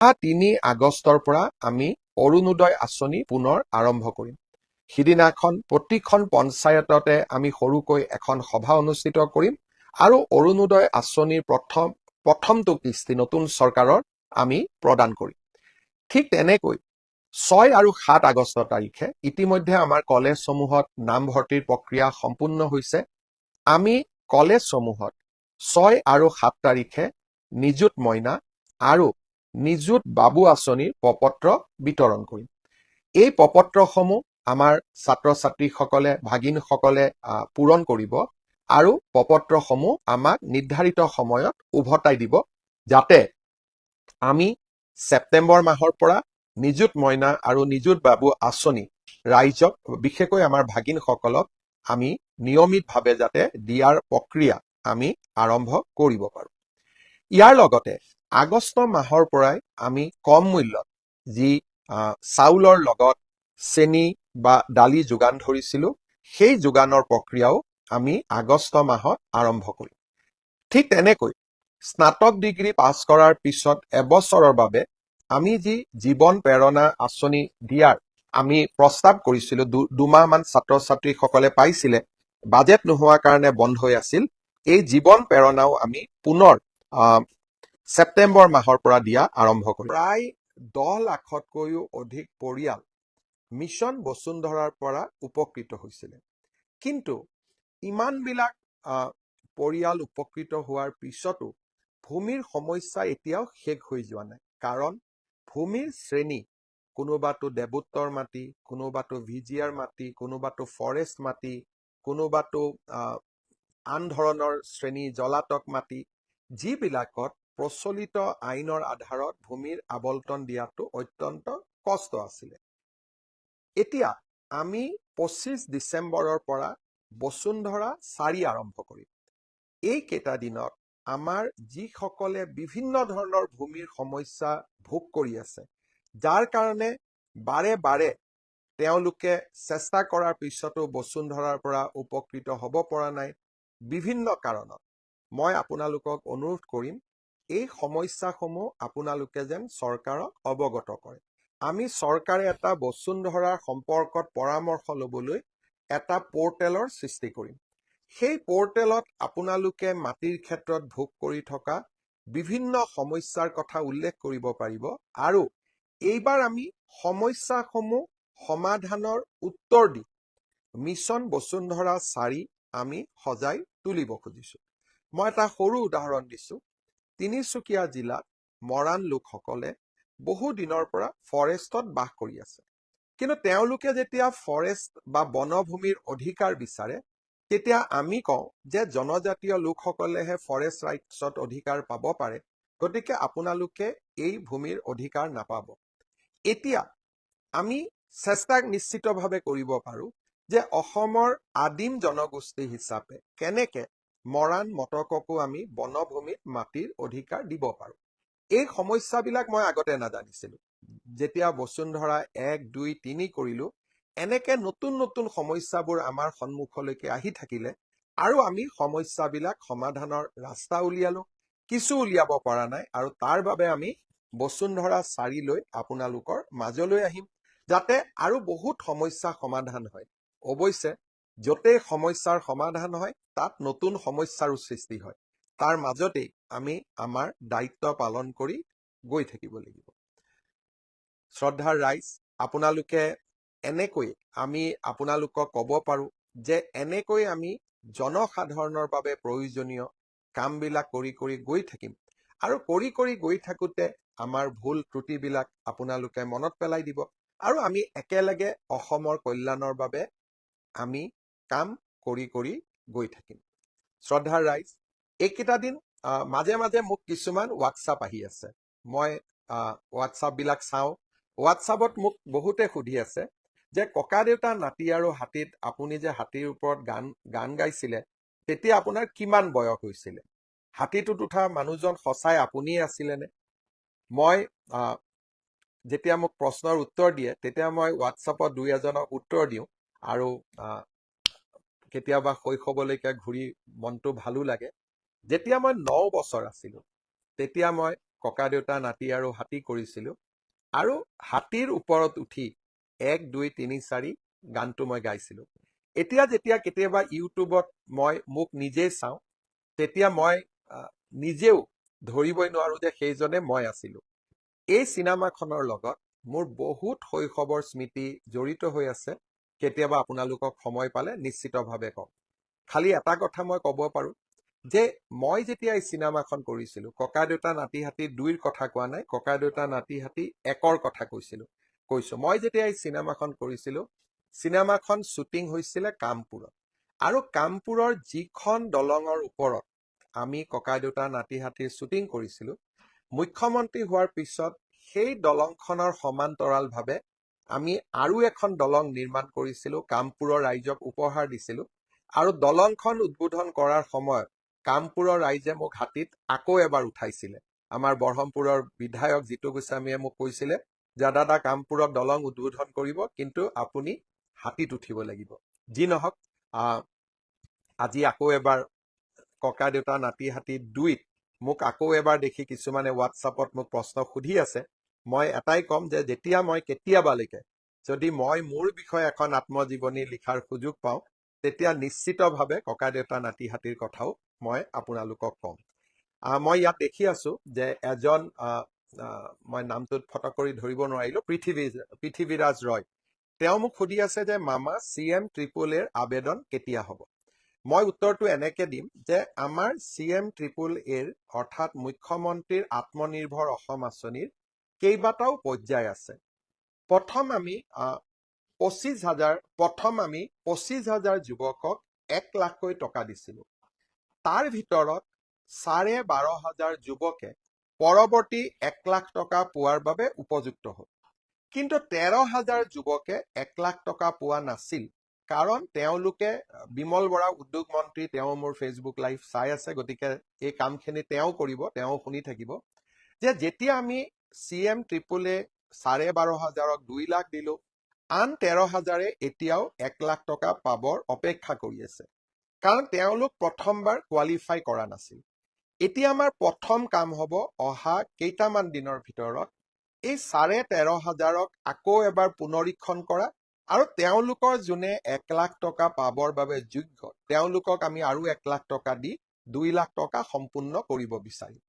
3 আগষ্টৰ পৰা আমি অৰুণোদয় আঁচনি পুনৰ আৰম্ভ কৰিম। সিদিনাখন প্ৰতিখন পঞ্চায়ততে আমি সৰুকৈ এখন সভা অনুষ্ঠিত কৰিম আৰু অৰুণোদয় আঁচনিৰ প্ৰথমটো কিস্তি নতুন চৰকাৰৰ আমি প্ৰদান কৰিম। ঠিক তেনেকৈ 6 আৰু 7 আগষ্ট তাৰিখে ইতিমধ্যে আমাৰ কলেজসমূহত নামভৰ্তিৰ প্ৰক্ৰিয়া সম্পূৰ্ণ হৈছে। আমি কলেজসমূহত 6 আৰু 7 তাৰিখে নিযুত মইনা আৰু নিযুত বাবু আঁচনিৰ প্ৰপত্ৰ বিতৰণ কৰিম। এই প্ৰপত্ৰসমূহ আমাৰ ছাত্ৰ ছাত্ৰীসকলে ভাগিনসকলে পূৰণ কৰিব আৰু প্ৰপত্ৰসমূহ আমাক নিৰ্ধাৰিত সময়ত উভতাই দিব, যাতে আমি ছেপ্টেম্বৰ মাহৰ পৰা নিযুত মইনা আৰু নিযুত বাবু আঁচনি ৰাইজক বিশেষকৈ আমাৰ ভাগিনসকলক আমি নিয়মিতভাৱে যাতে দিয়াৰ প্ৰক্ৰিয়া আমি আৰম্ভ কৰিব পাৰোঁ। ইয়াৰ লগতে আগষ্ট মাহৰ পৰাই আমি কম মূল্যত যি চাউলৰ লগত চেনি বা দালি যোগান ধৰিছিলোঁ, সেই যোগানৰ প্ৰক্ৰিয়াও আমি আগষ্ট মাহত আৰম্ভ কৰিম। ঠিক তেনেকৈ স্নাতক ডিগ্ৰী পাছ কৰাৰ পিছত এবছৰৰ বাবে আমি যি জীৱন প্ৰেৰণা আঁচনি দিয়াৰ আমি প্ৰস্তাৱ কৰিছিলোঁ, দুমাহমান ছাত্ৰ ছাত্ৰীসকলে পাইছিলে, বাজেট নোহোৱাৰ কাৰণে বন্ধ হৈ আছিল। এই জীৱন প্ৰেৰণাও আমি পুনৰ ছেপ্টেম্বৰ মাহৰ পৰা দিয়া আৰম্ভ কৰিম। প্ৰায় 10 লাখতকৈও অধিক পৰিয়াল মিছন বসুন্ধৰাৰ পৰা উপকৃত হৈছিলে। কিন্তু ইমানবিলাক পৰিয়াল উপকৃত হোৱাৰ পিছতো ভূমিৰ সমস্যা এতিয়াও শেষ হৈ যোৱা নাই। কাৰণ ভূমিৰ শ্ৰেণী, কোনোবাটো দেৱোত্তৰ মাটি, কোনোবাটো ভিজিয়াৰ মাটি, কোনোবাটো ফৰেষ্ট মাটি, কোনোবাটো আন ধৰণৰ শ্ৰেণী জলাতক মাটি, যিবিলাকত প্ৰচলিত আইনৰ আধাৰত ভূমিৰ আবলটন দিয়াটো অত্যন্ত কষ্ট আছিলে। এতিয়া আমি 25 ডিচেম্বৰৰ পৰা বসুন্ধৰা 4 আৰম্ভ কৰিম। এইকেইটা দিনত আমাৰ যিসকলে বিভিন্ন ধৰণৰ ভূমিৰ সমস্যা ভোগ কৰি আছে, যাৰ কাৰণে বাৰে বাৰে তেওঁলোকে চেষ্টা কৰাৰ পিছতো বসুন্ধৰাৰ পৰা উপকৃত হ'ব পৰা নাই বিভিন্ন কাৰণত, মই আপোনালোকক অনুৰোধ কৰিম এই সমস্যাসমূহ আপোনালোকে যেন চৰকাৰক অৱগত কৰে। আমি চৰকাৰে এটা বসুন্ধৰাৰ সম্পৰ্কত পৰামৰ্শ ল'বলৈ এটা পৰ্টেলৰ সৃষ্টি কৰিম। সেই পৰ্টেলত আপোনালোকে মাটিৰ ক্ষেত্ৰত ভোগ কৰি থকা বিভিন্ন সমস্যাৰ কথা উল্লেখ কৰিব পাৰিব আৰু এইবাৰ আমি সমস্যাসমূহ সমাধানৰ উত্তৰ দি মিছন বসুন্ধৰা 4 আমি সজাই তুলিব খুজিছোঁ। মই এটা সৰু উদাহৰণ দিছোঁ। তিনিচুকীয়া জিলাত মৰাণ লোকসকলে বহু দিনৰ পৰা ফৰেষ্টত বাস কৰি আছে। কিন্তু তেওঁলোকে যেতিয়া ফৰেষ্ট বা বনভূমিৰ অধিকাৰ বিচাৰে, তেতিয়া আমি কওঁ যে জনজাতীয় লোকসকলেহে ফৰেষ্ট ৰাইটছত অধিকাৰ পাব পাৰে, গতিকে আপোনালোকে এই ভূমিৰ অধিকাৰ নাপাব। এতিয়া আমি চেষ্টা নিশ্চিতভাৱে কৰিব পাৰোঁ যে অসমৰ আদিম জনগোষ্ঠী হিচাপে কেনেকে মৰাণ মটককো আমি বনভূমিত মাটিৰ অধিকাৰ দিব পাৰোঁ। এই সমস্যাবিলাক মই আগতে নাজানিছিলোঁ। যেতিয়া বসুন্ধৰা 1, 2, 3 কৰিলোঁ, এনেকে নতুন নতুন সমস্যাবোৰ আমাৰ সন্মুখলৈকে আহি থাকিলে আৰু আমি সমস্যাবিলাক সমাধানৰ ৰাস্তা উলিয়ালোঁ, কিছু উলিয়াব পৰা নাই, আৰু তাৰ বাবে আমি বসুন্ধৰা 4 লৈ আপোনালোকৰ মাজলৈ আহিম, যাতে আৰু বহুত সমস্যা সমাধান হয়। অৱশ্যে য'তেই সমস্যাৰ সমাধান হয় তাত নতুন সমস্যাৰো সৃষ্টি হয়। তাৰ মাজতেই আমি আমাৰ দায়িত্ব পালন কৰি গৈ থাকিব লাগিব। শ্ৰদ্ধাৰ ৰাইজ, আপোনালোকে এনেকৈ আমি আপোনালোকক ক'ব পাৰোঁ যে এনেকৈ আমি জনসাধাৰণৰ বাবে প্ৰয়োজনীয় কামবিলাক কৰি কৰি গৈ থাকিম, আৰু কৰি কৰি গৈ থাকোঁতে আমাৰ ভুল ত্ৰুটিবিলাক আপোনালোকে মনত পেলাই দিব, আৰু আমি একেলগে অসমৰ কল্যাণৰ বাবে আমি কাম কৰি কৰি গৈ থাকিম। শ্ৰদ্ধাৰ ৰাইজ, এইকেইটা দিন মাজে মাজে মোক কিছুমান হোৱাটছআপ আহি আছে। মই হোৱাটছআপবিলাক চাওঁ। হোৱাটছআপত মোক বহুতে সুধি আছে যে ককা দেউতা নাতি আৰু হাতীত আপুনি যে হাতীৰ ওপৰত গান গাইছিলে, তেতিয়া আপোনাৰ কিমান বয়স হৈছিলে? হাতীটোত উঠা মানুহজন সঁচাই আপুনিয়ে আছিলেনে? মই যেতিয়া মোক প্ৰশ্নৰ উত্তৰ দিয়ে, তেতিয়া মই হোৱাটছআপত 2-এজনক উত্তৰ দিওঁ, আৰু কেতিয়াবা শৈশৱলৈকে ঘূৰি মনটো ভালো লাগে। যেতিয়া মই 9 বছৰ আছিলোঁ, তেতিয়া মই ককাদেউতা নাতি আৰু হাতী কৰিছিলোঁ আৰু হাতীৰ ওপৰত উঠি 1 2 3 4 গানটো মই গাইছিলোঁ। এতিয়া যেতিয়া কেতিয়াবা ইউটিউবত মই মোক নিজেই চাওঁ তেতিয়া মই নিজেও ধৰিবই নোৱাৰো যে সেইজনে মই আছিলোঁ। এই চিনেমাখনৰ লগত মোৰ বহুত শৈশৱৰ স্মৃতি জড়িত হৈ আছে। কেতিয়াবা আপোনালোকক সময় পালে নিশ্চিতভাৱে কম। খালি এটা কথা মই ক'ব পাৰোঁ যে মই যেতিয়া এই চিনেমাখন কৰিছিলোঁ, ককাদেউতা নাতি হাতী 2ৰ কথা কোৱা নাই, ককাদেউতা নাতি হাতী 1ৰ কথা কৈছোঁ। মই যেতিয়া এই চিনেমাখন কৰিছিলোঁ, চিনেমাখন শ্বুটিং হৈছিলে কামপুৰত। আৰু কামপুৰৰ যিখন দলঙৰ ওপৰত আমি ককাদেউতা নাতি হাতীৰ শ্বুটিং কৰিছিলোঁ, মুখ্যমন্ত্ৰী হোৱাৰ পিছত সেই দলংখনৰ সমান্তৰালভাৱে আমি আৰু এখন দলং নিৰ্মাণ কৰিছিলোঁ, কামপুৰৰ ৰাইজক উপহাৰ দিছিলোঁ। আৰু দলংখন উদ্বোধন কৰাৰ সময়ত কামপুৰৰ ৰাইজে মোক হাতীত আকৌ এবাৰ উঠাইছিলে। আমাৰ বৰহমপুৰৰ বিধায়ক জিতু গোস্বামীয়ে মোক কৈছিলে যে দাদা কামপুৰত দলং উদ্বোধন কৰিব, কিন্তু আপুনি হাতীত উঠিব লাগিব। যি নহওক, আজি আকৌ এবাৰ ককাদেউতা নাতি হাতী 2ত মোক আকৌ এবাৰ দেখি কিছুমানে হোৱাটছআপত মোক প্ৰশ্ন সুধি আছে। মই এটাই ক'ম যে যেতিয়া মই কেতিয়াবালৈকে যদি মই মোৰ বিষয়ে এখন আত্মজীৱনী লিখাৰ সুযোগ পাওঁ, তেতিয়া নিশ্চিতভাৱে ককাদেউতা নাতি হাতীৰ কথাও মই আপোনালোকক ক'ম। মই ইয়াত দেখি আছো যে এজন মই নামটোত ফটক কৰি ধৰিব নোৱাৰিলো, পৃথিৱীৰাজ ৰয়। তেওঁ মোক সুধি আছে যে মামা CM-AAA আবেদন কেতিয়া হ'ব? মই উত্তৰটো এনেকে দিম যে আমাৰ CM-AAA অৰ্থাৎ মুখ্যমন্ত্ৰীৰ আত্মনিৰ্ভৰ অসম আঁচনিৰ কেইবাটাও পৰ্যায় আছে। প্ৰথম আমি 25,000 যুৱকক 1 লাখকৈ টকা দিছিলোঁ। তাৰ ভিতৰত 12,500 যুৱকে পৰৱৰ্তী 1 লাখ টকা পোৱাৰ বাবে উপযুক্ত হ'ল। কিন্তু 13,000 যুৱকে 1 লাখ টকা পোৱা নাছিল, কাৰণ তেওঁলোকে বিমল বৰা উদ্যোগ মন্ত্ৰী, তেওঁ মোৰ ফেচবুক লাইভ চাই আছে, গতিকে এই কামখিনি তেওঁ কৰিব, তেওঁ শুনি থাকিব যে যেতিয়া আমি CM-AAA 12,500ক 2 লাখ দিলোঁ, আন 13,000 এতিয়াও 1 লাখ টকা পাবৰ অপেক্ষা কৰি আছে, কাৰণ তেওঁলোক প্ৰথমবাৰ কোৱালিফাই কৰা নাছিল। এতিয়া আমাৰ প্ৰথম কাম হ'ব অহা কেইটামান দিনৰ ভিতৰত এই 13,500ক আকৌ এবাৰ পুনৰীক্ষণ কৰা আৰু তেওঁলোকৰ যোনে 1 লাখ টকা পাবৰ বাবে যোগ্য, তেওঁলোকক আমি আৰু 1 লাখ টকা দি 2 লাখ টকা সম্পূৰ্ণ কৰিব বিচাৰিম।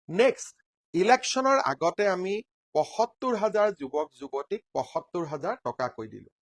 নেক্সট, ইলেকশ্যনৰ আগতে আমি 75,000 যুৱক যুৱতীক 75,000 টকাকৈ দিলোঁ।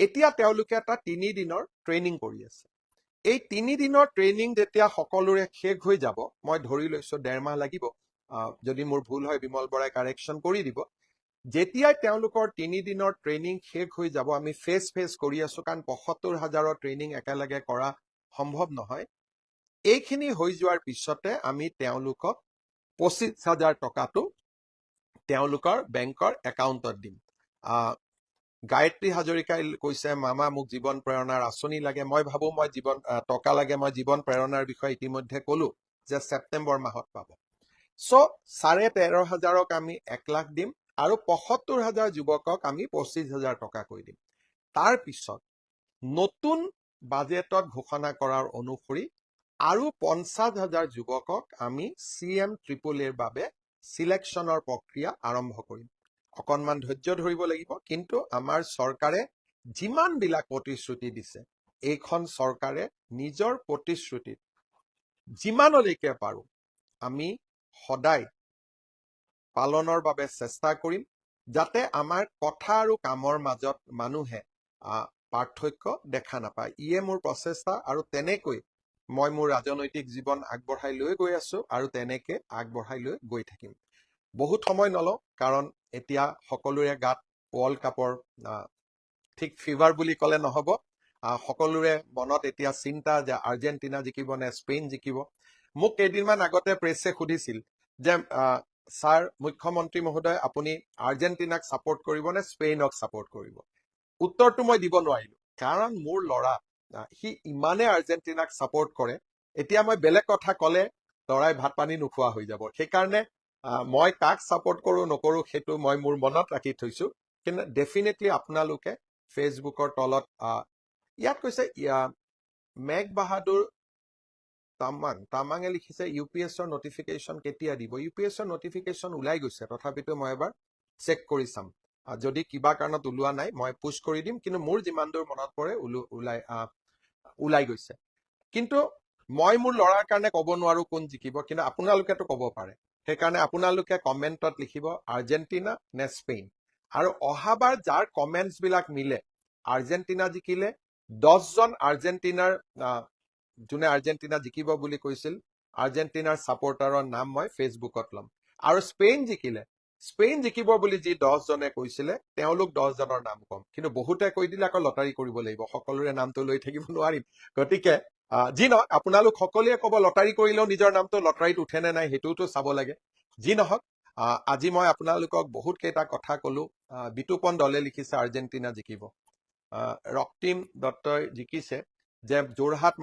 এতিয়া তেওঁলোকে এটা 3 দিনৰ ট্ৰেইনিং কৰি আছে। এই 3 দিনৰ ট্ৰেইনিং যেতিয়া সকলোৰে শেষ হৈ যাব, মই ধৰি লৈছোঁ 1.5 মাহ লাগিব, যদি মোৰ ভুল হয় বিমল বৰাই কাৰেকশ্যন কৰি দিব। যেতিয়াই তেওঁলোকৰ 3 দিনৰ ট্ৰেইনিং শেষ হৈ যাব, আমি ফেজ কৰি আছো, কাৰণ 75,000ৰ ট্ৰেইনিং একেলগে কৰা সম্ভৱ নহয়। এইখিনি হৈ যোৱাৰ পিছতে আমি তেওঁলোকক 25,000 টকাটো তেওঁলোকৰ বেংকৰ একাউণ্টত দিম। গায়ত্ৰী হাজৰিকাই কৈছে মামা মোক জীৱন প্ৰেৰণাৰ আঁচনি লাগে। মই ভাবো মই টকা লাগে, মই জীৱন প্ৰেৰণাৰ বিষয়ে ইতিমধ্যে ক'লো যে ছেপ্টেম্বৰ মাহত পাব। চ' 13,500ক আমি 1 লাখ দিম আৰু 75,000 যুৱকক আমি 25,000 টকাকৈ দিম। তাৰ পিছত নতুন বাজেটত ঘোষণা কৰাৰ অনুসৰি আৰু 50,000 যুৱকক আমি CM-AAAৰ বাবে চিলেকশ্যনৰ প্ৰক্ৰিয়া আৰম্ভ কৰিম। অকণমান ধৈৰ্য ধৰিব লাগিব, কিন্তু আমাৰ চৰকাৰে যিমানবিলাক প্ৰতিশ্ৰুতি দিছে, এইখন চৰকাৰে নিজৰ প্ৰতিশ্ৰুতিত যিমানলৈকে পাৰোঁ আমি সদায় পালনৰ বাবে চেষ্টা কৰিম, যাতে আমাৰ কথা আৰু কামৰ মাজত মানুহে পাৰ্থক্য দেখা নাপায়। ইয়ে মোৰ প্ৰচেষ্টা, আৰু তেনেকৈ মই মোৰ ৰাজনৈতিক জীৱন আগবঢ়াই লৈ গৈ আছো আৰু তেনেকে আগবঢ়াই লৈ গৈ থাকিম। বহুত সময় নলওঁ, কাৰণ এতিয়া সকলোৰে গাত ৱৰ্ল্ড কাপৰ ঠিক ফিভাৰ বুলি ক'লে নহ'ব। সকলোৰে মনত এতিয়া চিন্তা যে আৰ্জেণ্টিনা জিকিব নে স্পেইন জিকিব। মোক কেইদিনমান আগতে প্ৰেছে সুধিছিল যে ছাৰ মুখ্যমন্ত্ৰী মহোদয়, আপুনি আৰ্জেণ্টিনাক ছাপোৰ্ট কৰিব নে স্পেইনক ছাপোৰ্ট কৰিব? উত্তৰটো মই দিব নোৱাৰিলো, কাৰণ মোৰ ল'ৰা সি ইমানে আৰ্জেণ্টিনাক ছাপোৰ্ট কৰে, এতিয়া মই বেলেগ কথা ক'লে ল'ৰাই ভাত পানী নোখোৱা হৈ যাব। সেইকাৰণে মই কাক ছাপোৰ্ট কৰোঁ নকৰোঁ সেইটো মই মোৰ মনত ৰাখি থৈছোঁ। কিন্তু ডেফিনেটলি আপোনালোকে ফেচবুকৰ তলত ইয়াত কৈছে মেঘ বাহাদুৰ তামাঙে লিখিছে UPSৰ নটিফিকেশ্যন কেতিয়া দিব? UPSৰ নটিফিকেশ্যন ওলাই গৈছে, তথাপিতো মই এবাৰ চেক কৰি চাম। যদি কিবা কাৰণত ওলোৱা নাই মই পুছ কৰি দিম, কিন্তু মোৰ যিমান দূৰ মনত পৰে ওলাই গৈছে। কিন্তু মই মোৰ ল'ৰাৰ কাৰণে ক'ব নোৱাৰো কোন জিকিব, কিন্তু আপোনালোকেতো ক'ব পাৰে। সেইকাৰণে আপোনালোকে কমেণ্টত লিখিব আৰ্জেণ্টিনা নে স্পেইন। আৰু অহাবাৰ যাৰ কমেণ্টছ বিলাক মিলে, আৰ্জেণ্টিনা জিকিলে 10জন আৰ্জেণ্টিনাৰ যোনে আৰ্জেণ্টিনা জিকিব বুলি কৈছিল, আৰ্জেণ্টিনাৰ ছাপৰ্টাৰৰ নাম মই ফেচবুকত ল'ম। আৰু স্পেইন জিকিব বুলি যি 10জনে কৈছিলে, তেওঁলোক 10জনৰ নাম ক'ম। কিন্তু বহুতে কৈ দিলে আকৌ লটাৰী কৰিব লাগিব, সকলোৰে নামটো লৈ থাকিব নোৱাৰিম। গতিকে যি নহওক, আপোনালোক সকলোৱে ক'ব লটাৰী কৰিলেও নিজৰ নামটো লটাৰীত উঠে নে নাই সেইটোওতো চাব লাগে। যি নহওক, আজি মই আপোনালোকক বহুত কেইটা কথা কলো। বিতুপন দলে লিখিছে আৰ্জেণ্টিনা জিকিব। ৰক্তিম দত্তই জিকিছে যে যোৰহাট